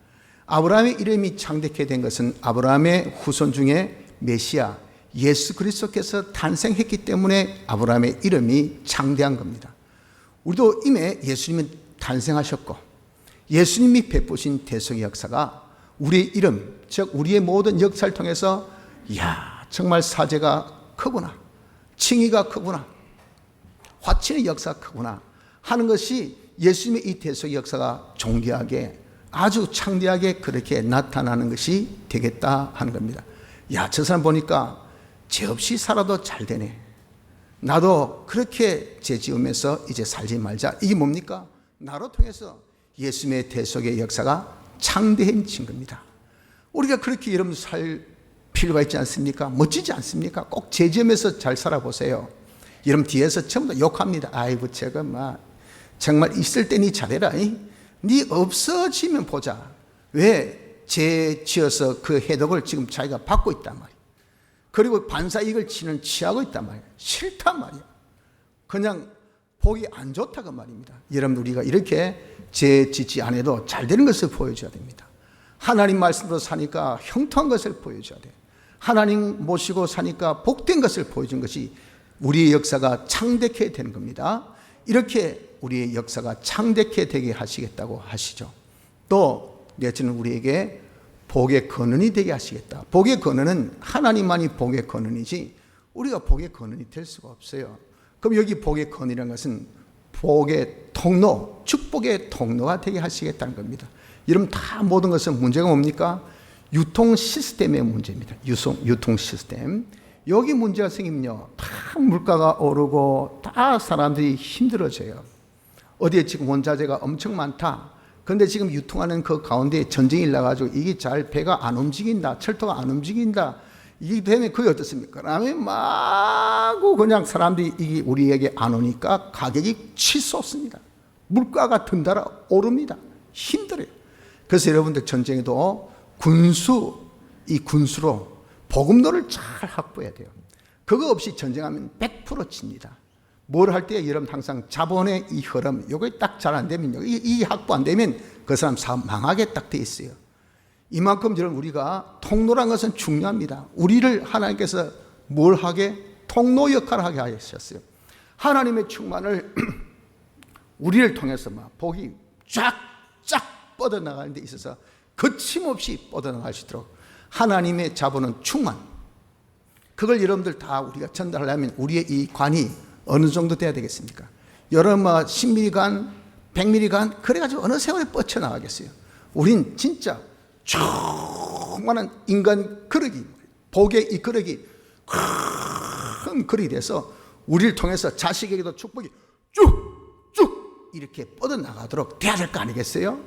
아브라함의 이름이 창대케 된 것은 아브라함의 후손 중에 메시아 예수 그리스도께서 탄생했기 때문에 아브라함의 이름이 창대한 겁니다. 우리도 이미 예수님은 탄생하셨고 예수님이 베푸신 대속의 역사가 우리의 이름, 즉 우리의 모든 역사를 통해서 이야, 정말 사죄가 크구나, 칭의가 크구나, 화친의 역사가 크구나 하는 것이 예수님의 이 대속의 역사가 존귀하게, 아주 창대하게 그렇게 나타나는 것이 되겠다 하는 겁니다. 야, 저 사람 보니까 죄 없이 살아도 잘 되네. 나도 그렇게 죄 지으면서 이제 살지 말자. 이게 뭡니까? 나로 통해서 예수님의 대속의 역사가 창대해진 겁니다. 우리가 그렇게 여러분 살 필요가 있지 않습니까? 멋지지 않습니까? 꼭 죄 지으면서 잘 살아보세요. 여러분 뒤에서 전부 다 욕합니다. 아이고 제가 막 정말 있을 때니 잘해라. 네 없어지면 보자. 왜 죄 지어서 그 해독을 지금 자기가 받고 있단 말이야. 그리고 반사이익을 취하고 있단 말이야. 싫단 말이야. 그냥 보기 안 좋다고 말입니다. 여러분 우리가 이렇게 죄 짓지 않아도 잘 되는 것을 보여줘야 됩니다. 하나님 말씀으로 사니까 형통한 것을 보여줘야 돼요. 하나님 모시고 사니까 복된 것을 보여준 것이 우리의 역사가 창대케 되는 겁니다. 이렇게 우리의 역사가 창대케 되게 하시겠다고 하시죠. 또 내지는 우리에게 복의 근원이 되게 하시겠다. 복의 근원은 하나님만이 복의 근원이지 우리가 복의 근원이 될 수가 없어요. 그럼 여기 복의 근원이라는 것은 복의 통로, 축복의 통로가 되게 하시겠다는 겁니다. 여러분 다 모든 것은 문제가 뭡니까? 유통 시스템의 문제입니다. 유통 시스템. 여기 문제가 생기면요, 다 물가가 오르고 다 사람들이 힘들어져요. 어디에 지금 원자재가 엄청 많다. 그런데 지금 유통하는 그 가운데 전쟁이 일어나가지고 이게 잘 배가 안 움직인다, 철도가 안 움직인다. 이게 되면 그게 어떻습니까? 그다음에 마구 그냥 사람들이 이게 우리에게 안 오니까 가격이 치솟습니다. 물가가 든달아 오릅니다. 힘들어요. 그래서 여러분들 전쟁에도 이 군수로 보급로를 잘 확보해야 돼요. 그거 없이 전쟁하면 100% 칩니다. 뭘 할 때 여러분 항상 자본의 이 흐름, 이거 딱 잘 안 되면요, 이 확보 안 되면 그 사람 사업 망하게 딱 돼 있어요. 이만큼 여러분 우리가 통로란 것은 중요합니다. 우리를 하나님께서 뭘 하게? 통로 역할을 하게 하셨어요. 하나님의 충만을 우리를 통해서 막 복이 쫙쫙 뻗어나가는 데 있어서 거침없이 뻗어나갈 수 있도록 하나님의 자본은 충만, 그걸 여러분들 다 우리가 전달하려면 우리의 이 관이 어느 정도 돼야 되겠습니까? 여러분 10mm간 100mm간 그래가지고 어느 세월에 뻗쳐나가겠어요. 우린 진짜 충만한 인간 그릇이, 복의 이 그릇이 큰 그릇이 돼서 우리를 통해서 자식에게도 축복이 쭉쭉 이렇게 뻗어나가도록 돼야 될 거 아니겠어요?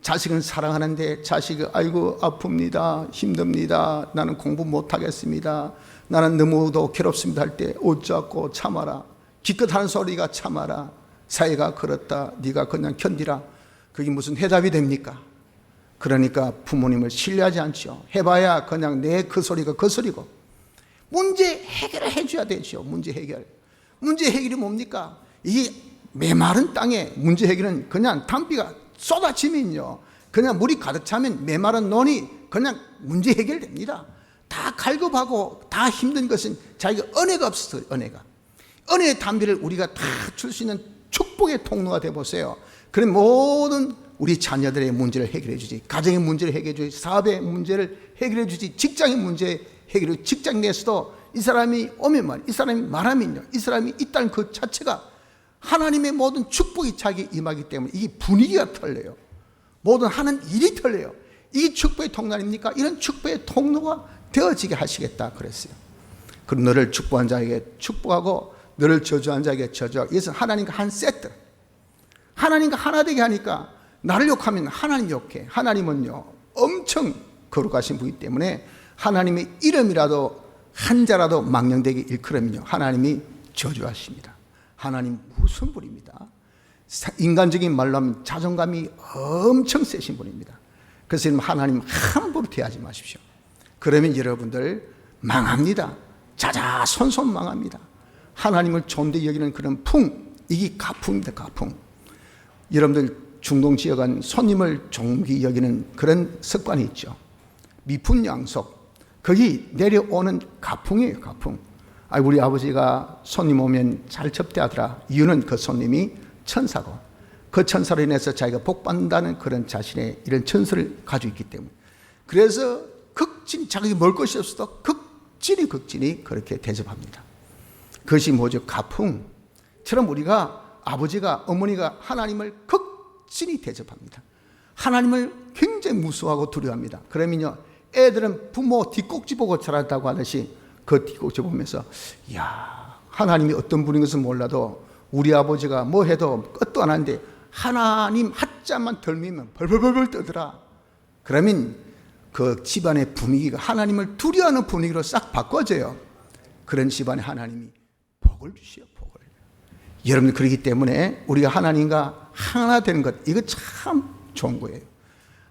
자식은 사랑하는데 자식이 아이고 아픕니다, 힘듭니다, 나는 공부 못하겠습니다, 나는 너무도 괴롭습니다 할 때 어쩌고 참아라, 기껏 하는 소리가 참아라, 사회가 그렇다, 네가 그냥 견디라. 그게 무슨 해답이 됩니까? 그러니까 부모님을 신뢰하지 않죠. 해봐야 그냥 내 그 소리가 그 소리고. 문제 해결을 해줘야 되죠. 문제 해결이 뭡니까? 이 메마른 땅에 문제 해결은 그냥 단비가 쏟아지면요, 그냥 물이 가득 차면 메마른 논이 그냥 문제 해결됩니다. 다 갈급하고 다 힘든 것은 자기가 은혜가 없어서 은혜의 단비를 우리가 다 줄 수 있는 축복의 통로가 되어보세요. 그럼 모든 우리 자녀들의 문제를 해결해 주지, 가정의 문제를 해결해 주지, 사업의 문제를 해결해 주지, 직장의 문제 해결해 주지. 직장 내에서도 이 사람이 오면 이 사람이 말하면요, 이 사람이 있다는 그 자체가 하나님의 모든 축복이 자기 임하기 때문에 이 분위기가 틀려요. 모든 하는 일이 틀려요. 이 축복의 통로 아닙니까? 이런 축복의 통로가 되어지게 하시겠다 그랬어요. 그럼 너를 축복한 자에게 축복하고 너를 저주한 자에게 저주하고. 이것은 하나님과 한 세트. 하나님과 하나 되게 하니까 나를 욕하면 하나님 욕해. 하나님은요 엄청 거룩하신 분이기 때문에 하나님의 이름이라도 한자라도 망령되게 일컬으면요 하나님이 저주하십니다. 하나님 무슨 분입니다. 인간적인 말로 하면 자존감이 엄청 세신 분입니다. 그래서 하나님 함부로 대하지 마십시오. 그러면 여러분들 망합니다. 자자손손 망합니다. 하나님을 존대 여기는 그런 이게 가풍입니다. 가풍. 여러분들 중동 지역은 손님을 존귀 여기는 그런 습관이 있죠. 미풍양속. 거기 내려오는 가풍이에요. 가풍. 우리 아버지가 손님 오면 잘 접대하더라. 이유는 그 손님이 천사고 그 천사로 인해서 자기가 복받는다는 그런 자신의 이런 천사를 가지고 있기 때문에, 그래서 극진히 자기 먹을 것이 없어도 극진히 그렇게 대접합니다. 그것이 뭐죠? 가풍처럼 우리가 아버지가 어머니가 하나님을 극진히 대접합니다. 하나님을 굉장히 무서워하고 두려워합니다. 그러면요 애들은 부모 뒷꼭지 보고 자랐다고 하듯이 그 뒷꼭지 보면서 야 하나님이 어떤 분인 것은 몰라도 우리 아버지가 뭐 해도 끝도 안 하는데 하나님 한자만 덜미면 벌벌벌 떠더라. 그러면 그 집안의 분위기가 하나님을 두려워하는 분위기로 싹 바꿔져요. 그런 집안에 하나님이 복을 주시오. 복을. 여러분 그렇기 때문에 우리가 하나님과 하나 되는 것, 이거 참 좋은 거예요.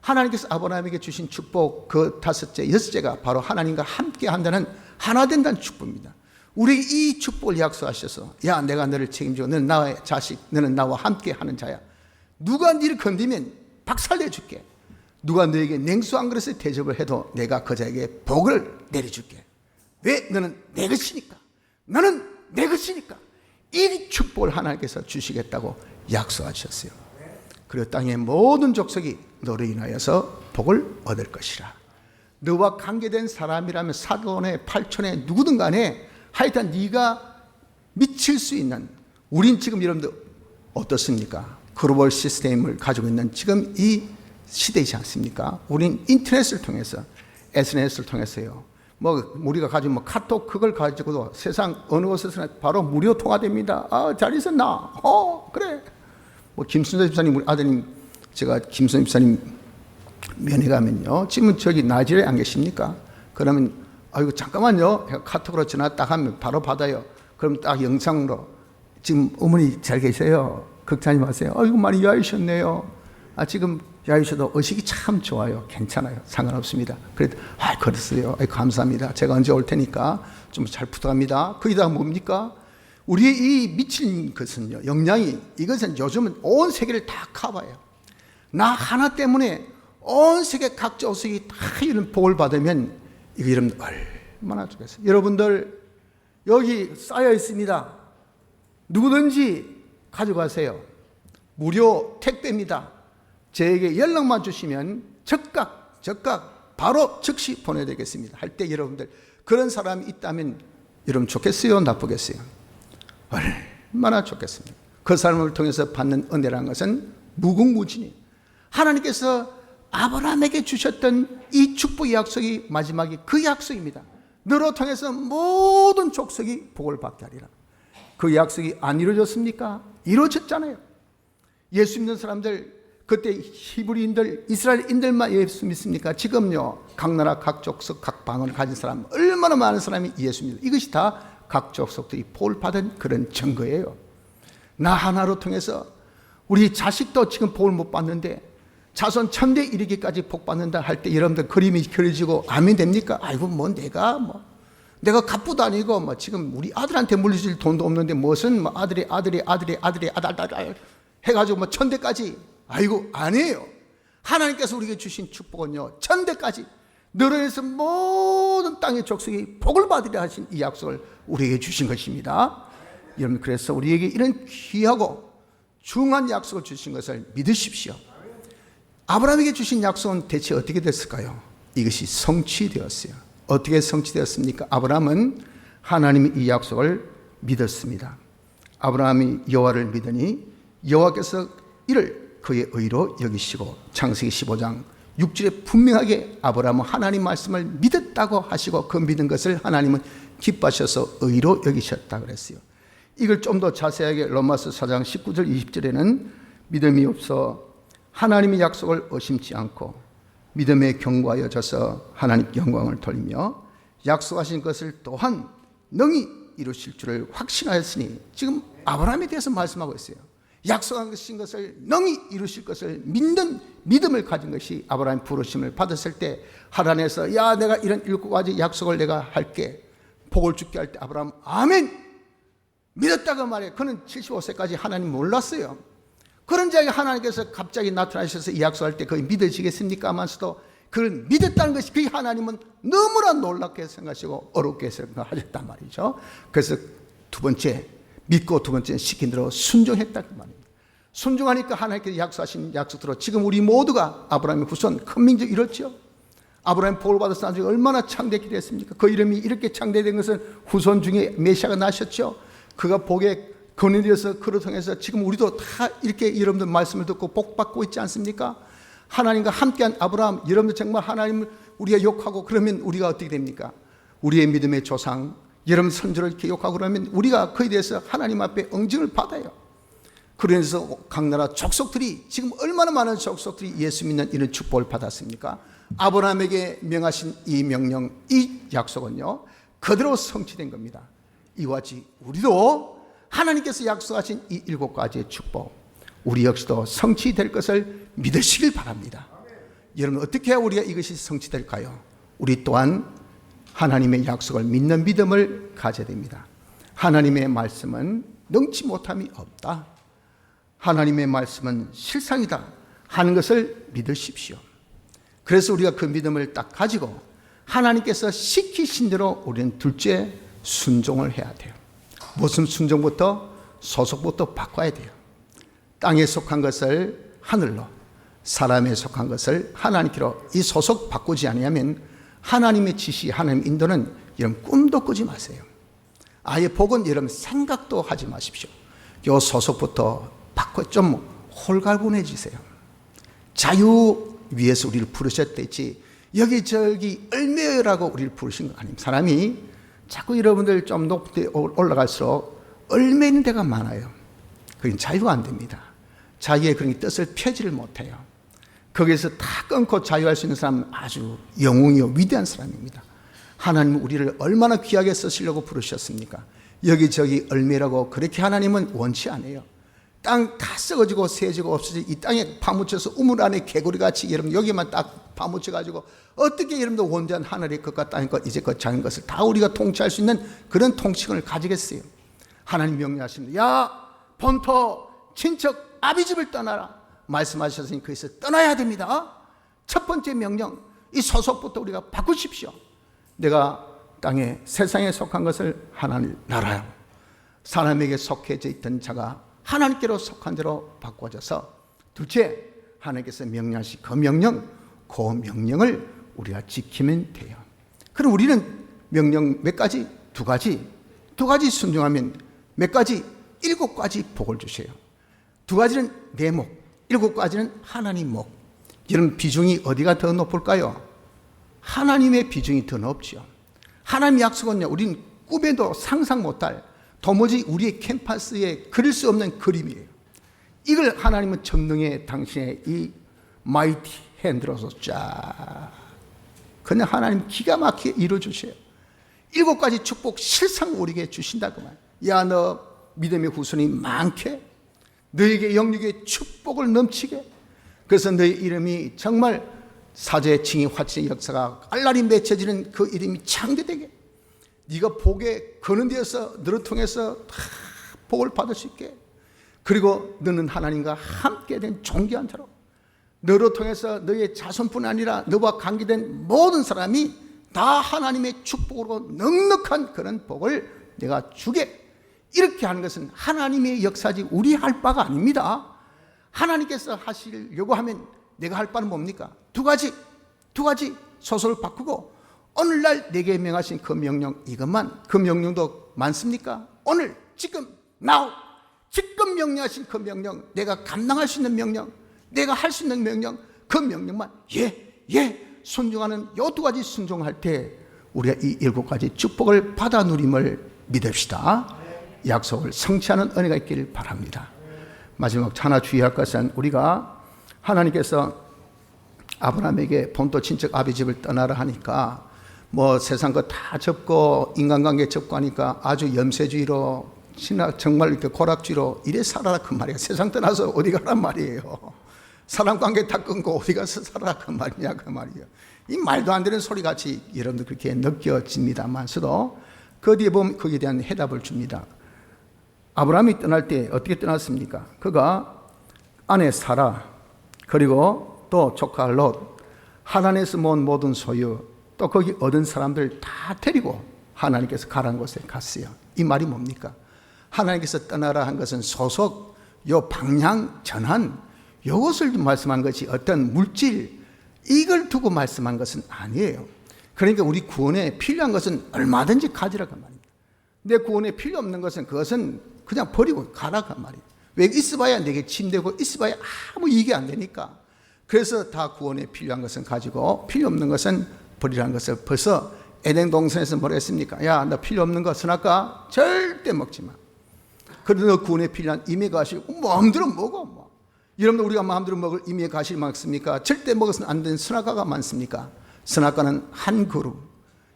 하나님께서 아브라함에게 주신 축복 그 다섯째 여섯째가 바로 하나님과 함께 한다는 하나 된다는 축복입니다. 우리 이 축복을 약속하셔서 야 내가 너를 책임지고 너는 나의 자식, 너는 나와 함께 하는 자야. 누가 너를 건드리면 박살내줄게. 누가 너에게 냉수 한 그릇에 대접을 해도 내가 그 자에게 복을 내려줄게. 왜? 너는 내 것이니까. 너는 내 것이니까. 이 축복을 하나님께서 주시겠다고 약속하셨어요. 그리고 땅의 모든 족속이 너로 인하여서 복을 얻을 것이라. 너와 관계된 사람이라면 사돈에 팔촌에 누구든 간에 하여튼 네가 미칠 수 있는, 우린 지금 여러분들 어떻습니까? 글로벌 시스템을 가지고 있는 지금 이 시대이지 않습니까? 우린 인터넷을 통해서 SNS를 통해서요 우리가 가진 카톡 그걸 가지고도 세상 어느 곳에서나 바로 무료 통화됩니다. 잘 있었나? 그래. 김순재 집사님 우리 아드님, 제가 김순재 집사님 면회 가면요 지금 저기 나이지리아에 안 계십니까? 그러면 이거 잠깐만요. 카톡으로 전화 딱 하면 바로 받아요. 그럼 딱 영상으로 지금 어머니 잘 계세요. 걱정하지 마세요. 이거 많이 야위셨네요. 지금 야위셔도 의식이 참 좋아요. 괜찮아요. 상관없습니다. 그래도 그랬어요. 감사합니다. 제가 언제 올 테니까 좀 잘 부탁합니다. 거기다가 뭡니까? 우리의 이 미친 것은요 영향이, 이것은 요즘은 온 세계를 다 커버해요. 나 하나 때문에 온 세계 각 족속이 다 이런 복을 받으면 이거 여러분 얼마나 좋겠어요. 여러분들 여기 쌓여 있습니다. 누구든지 가져가세요. 무료 택배입니다. 저에게 연락만 주시면 즉각 바로 즉시 보내드리겠습니다. 할 때 여러분들 그런 사람이 있다면 여러분 좋겠어요? 나쁘겠어요? 얼마나 좋겠습니까? 그 사람을 통해서 받는 은혜라는 것은 무궁무진이에요. 하나님께서 아브라함에게 주셨던 이 축복의 약속이 마지막이 그 약속입니다. 너로 통해서 모든 족속이 복을 받게 하리라. 그 약속이 안 이루어졌습니까? 이루어졌잖아요. 예수 믿는 사람들, 그때 히브리인들, 이스라엘인들만 예수 믿습니까? 지금요 각 나라 각 족속 각 방언을 가진 사람 얼마나 많은 사람이 예수 믿어요. 이것이 다 각 족속들이 복을 받은 그런 증거예요. 나 하나로 통해서 우리 자식도 지금 복을 못 받는데 자손 천대 이르기까지 복 받는다 할 때 여러분들 그림이 그려지고 아멘 됩니까? 내가 갑부도 아니고 지금 우리 아들한테 물려줄 돈도 없는데 무슨 아들이 해가지고 천대까지 아니에요. 하나님께서 우리에게 주신 축복은요 천대까지 너로 인해서 모든 땅의 족속이 복을 받으려 하신 이 약속을 우리에게 주신 것입니다. 여러분 그래서 우리에게 이런 귀하고 중요한 약속을 주신 것을 믿으십시오. 아브라함에게 주신 약속은 대체 어떻게 됐을까요? 이것이 성취되었어요. 어떻게 성취되었습니까? 아브라함은 하나님의 이 약속을 믿었습니다. 아브라함이 여호와를 믿으니 여호와께서 이를 그의 의로 여기시고, 창세기 15장 6절에 분명하게 아브라함은 하나님 말씀을 믿었다고 하시고 그 믿은 것을 하나님은 기뻐하셔서 의로 여기셨다 그랬어요. 이걸 좀 더 자세하게 로마서 4장 19절 20절에는 믿음이 없어 하나님의 약속을 의심치 않고 믿음에 견고하여져서 하나님께 영광을 돌리며 약속하신 것을 또한 능히 이루실 줄을 확신하였으니, 지금 아브라함에 대해서 말씀하고 있어요. 약속하신 것을 능히 이루실 것을 믿는 믿음을 가진 것이 아브라함 부르심을 받았을 때 하나님께서 야 내가 이런 7가지 약속을 내가 할게, 복을 줄게 할 때 아브라함 아멘 믿었다고 말해. 그는 75세까지 하나님 몰랐어요. 그런 자에게 하나님께서 갑자기 나타나셔서 이 약속할 때 그게 믿어지겠습니까? 하면서도 그걸 믿었다는 것이, 그게 하나님은 너무나 놀랍게 생각하시고 어렵게 생각하셨단 말이죠. 그래서 두 번째 믿고, 두 번째는 시킨 대로 순종했다는 말입니다. 순종하니까 하나님께서 약속하신 약속대로 지금 우리 모두가 아브라함의 후손 큰 민족 이뤘죠. 아브라함 복을 받아서 나중에 얼마나 창대케 됐습니까? 그 이름이 이렇게 창대된 것은 후손 중에 메시아가 나셨죠. 그가 복에 거느려서 그를 통해서 지금 우리도 다 이렇게 여러분들 말씀을 듣고 복 받고 있지 않습니까? 하나님과 함께한 아브라함, 여러분들 정말 하나님을 우리가 욕하고 그러면 우리가 어떻게 됩니까? 우리의 믿음의 조상, 여러분 선조를 이렇게 욕하고 그러면 우리가 그에 대해서 하나님 앞에 응징을 받아요. 그래서 각 나라 족속들이, 지금 얼마나 많은 족속들이 예수 믿는 이런 축복을 받았습니까? 아브라함에게 명하신 이 명령, 이 약속은요 그대로 성취된 겁니다. 이와 같이 우리도 하나님께서 약속하신 이 7가지의 축복, 우리 역시도 성취될 것을 믿으시길 바랍니다. 여러분 어떻게 해야 우리가 이것이 성취될까요? 우리 또한 하나님의 약속을 믿는 믿음을 가져야 됩니다. 하나님의 말씀은 능치 못함이 없다, 하나님의 말씀은 실상이다 하는 것을 믿으십시오. 그래서 우리가 그 믿음을 딱 가지고 하나님께서 시키신 대로 우리는 둘째 순종을 해야 돼요. 무슨 순종부터? 소속부터 바꿔야 돼요. 땅에 속한 것을 하늘로, 사람에 속한 것을 하나님께로, 이 소속 바꾸지 않으면 하나님의 지시, 하나님의 인도는 여러분 꿈도 꾸지 마세요. 아예 복은 여러분 생각도 하지 마십시오. 요 소속부터 바꿔 좀 홀가분해지세요. 자유 위해서 우리를 부르셨댔지 여기저기 얼매라고 우리를 부르신 거 아닙니다. 사람이 자꾸 여러분들 좀 높은 데 올라갈수록 얼매 있는 데가 많아요. 그건 자유가 안 됩니다. 자기의 그런 뜻을 펴지를 못해요. 거기에서 다 끊고 자유할 수 있는 사람은 아주 영웅이요 위대한 사람입니다. 하나님은 우리를 얼마나 귀하게 쓰시려고 부르셨습니까? 여기저기 얼매라고 그렇게 하나님은 원치 않아요. 땅 다 썩어지고 새지고 없어지고 이 땅에 파묻혀서 우물 안에 개구리같이 여러분 여기만 딱 파묻혀가지고 어떻게 여러분들 온전한 하늘의 것과 땅의 것 이제껏 작은 것을 다 우리가 통치할 수 있는 그런 통치권을 가지겠어요? 하나님 명령하십니다. 야 본토 친척 아비집을 떠나라 말씀하셨으니 거기서 떠나야 됩니다. 첫 번째 명령, 이 소속부터 우리가 바꾸십시오. 내가 땅에 세상에 속한 것을 하나님 나라요, 사람에게 속해져 있던 자가 하나님께로 속한 대로 바꿔져서, 둘째 하나님께서 명령하신 그 명령을 우리가 지키면 돼요. 그럼 우리는 명령 몇 가지? 두 가지 순종하면 몇 가지? 7가지 복을 주세요. 두 가지는 내 목, 7가지는 하나님 목. 여러분 비중이 어디가 더 높을까요? 하나님의 비중이 더 높죠. 하나님 약속은요 우리는 꿈에도 상상 못할, 도무지 우리의 캔버스에 그릴 수 없는 그림이에요. 이걸 하나님은 전능의 당신의 이 마이티 핸드로서 쫙 그냥 하나님 기가 막히게 이루어주세요. 7가지 축복 실상 우리에게 주신다고 말. 야 너 믿음의 후손이 많게, 너에게 영육의 축복을 넘치게, 그래서 너의 이름이 정말 사제 칭의 화친의 역사가 알라리 맺혀지는 그 이름이 창대되게, 네가 복에 거는 데서 너를 통해서 다 복을 받을 수 있게, 그리고 너는 하나님과 함께 된 존귀한 자로, 너로 통해서 너의 자손뿐 아니라 너와 관계된 모든 사람이 다 하나님의 축복으로 넉넉한 그런 복을 내가 주게, 이렇게 하는 것은 하나님의 역사지 우리 할 바가 아닙니다. 하나님께서 하시려고 하면 내가 할 바는 뭡니까? 두 가지 소설을 바꾸고 오늘날 내게 명하신 그 명령, 이것만, 그 명령도 많습니까? 오늘 지금 지금 명령하신 그 명령, 내가 감당할 수 있는 명령, 내가 할 수 있는 명령, 그 명령만 순종하는 요 2가지 순종할 때 우리가 이 7가지 축복을 받아 누림을 믿읍시다. 약속을 성취하는 은혜가 있기를 바랍니다. 마지막 하나 주의할 것은 우리가 하나님께서 아브라함에게 본토 친척 아비 집을 떠나라 하니까 뭐 세상 거 다 접고 인간관계 접고 하니까 아주 염세주의로 정말 이렇게 고락주의로 이래 살아라 그 말이에요. 세상 떠나서 어디 가란 말이에요. 사람 관계 다 끊고 어디 가서 살아라 그 말이냐 그 말이에요. 이 말도 안 되는 소리 같이 여러분들 그렇게 느껴집니다만서도 그 뒤에 보면 거기에 대한 해답을 줍니다. 아브라함이 떠날 때 어떻게 떠났습니까? 그가 아내 사라 그리고 또 조카 롯 하나님에서 모은 모든 소유 또 거기 얻은 사람들 다 데리고 하나님께서 가라는 곳에 갔어요. 이 말이 뭡니까? 하나님께서 떠나라 한 것은 소속, 요 방향, 전환 이것을 말씀한 것이 어떤 물질 이걸 두고 말씀한 것은 아니에요. 그러니까 우리 구원에 필요한 것은 얼마든지 가지라고 말입니다. 내 구원에 필요 없는 것은 그것은 그냥 버리고 가라고 말이에요. 왜 있어봐야 내게 침되고 있어봐야 아무 이익이 안 되니까. 그래서 다 구원에 필요한 것은 가지고 필요 없는 것은 버리라는 것을 벌써 에덴 동산에서 뭐라 했습니까? 야, 너 필요 없는 거 선악과 절대 먹지 마. 그래도 너 구원에 필요한 임의 과실 마음대로 먹어. 뭐. 여러분들 우리가 마음대로 먹을 임의 과실 많습니까? 절대 먹어서는 안 되는 선악과가 많습니까? 선악과는 한 그루,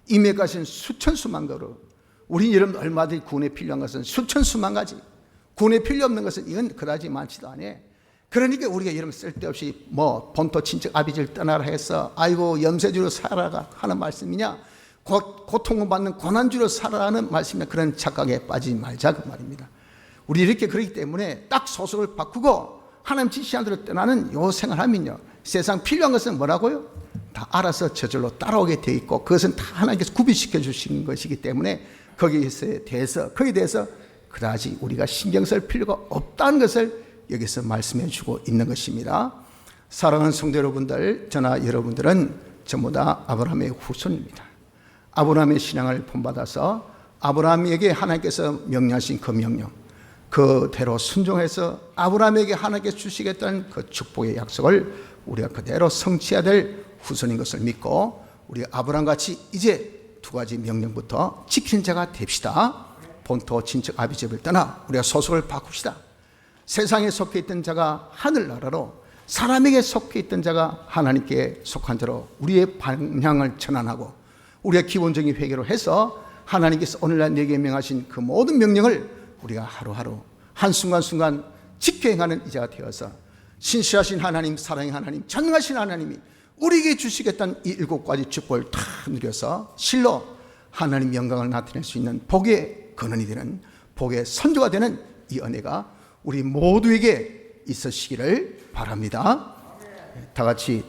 임의 과실은 수천 수만 그루. 우리 여러분 얼마든지 구원에 필요한 것은 수천 수만 가지. 구원에 필요 없는 것은 이건 그다지 많지도 않아요. 그러니까 우리가 여러분 쓸데없이 뭐 본토 친척 아비지를 떠나라 해서 아이고 염세주로 살아가 하는 말씀이냐 고통을 받는 고난주로 살아라는 말씀이냐 그런 착각에 빠지지 말자 그 말입니다. 우리 이렇게 그렇기 때문에 딱 소속을 바꾸고 하나님 지시한 대로 떠나는 요 생활하면요 세상 필요한 것은 뭐라고요? 다 알아서 저절로 따라오게 돼 있고 그것은 다 하나님께서 구비시켜 주신 것이기 때문에 거기에 대해서 그다지 우리가 신경 쓸 필요가 없다는 것을 여기서 말씀해 주고 있는 것입니다. 사랑하는 성도 여러분들, 저나 여러분들은 전부 다 아브라함의 후손입니다. 아브라함의 신앙을 본받아서 아브라함에게 하나님께서 명령하신 그 명령 그대로 순종해서 아브라함에게 하나님께서 주시겠다는 그 축복의 약속을 우리가 그대로 성취해야 될 후손인 것을 믿고 우리 아브라함같이 이제 두 가지 명령부터 지키는 자가 됩시다. 본토 친척 아비집을 떠나 우리가 소속을 바꿉시다. 세상에 속해 있던 자가 하늘나라로 사람에게 속해 있던 자가 하나님께 속한 자로 우리의 방향을 전환하고 우리의 기본적인 회개로 해서 하나님께서 오늘날 내게 명하신 그 모든 명령을 우리가 하루하루 한순간순간 지켜 행하는 이자가 되어서 신실하신 하나님, 사랑의 하나님, 전능하신 하나님이 우리에게 주시겠다는 이 7가지 축복을 다 누려서 실로 하나님 영광을 나타낼 수 있는 복의 근원이 되는 복의 선조가 되는 이 은혜가 우리 모두에게 있으시기를 바랍니다. 다 같이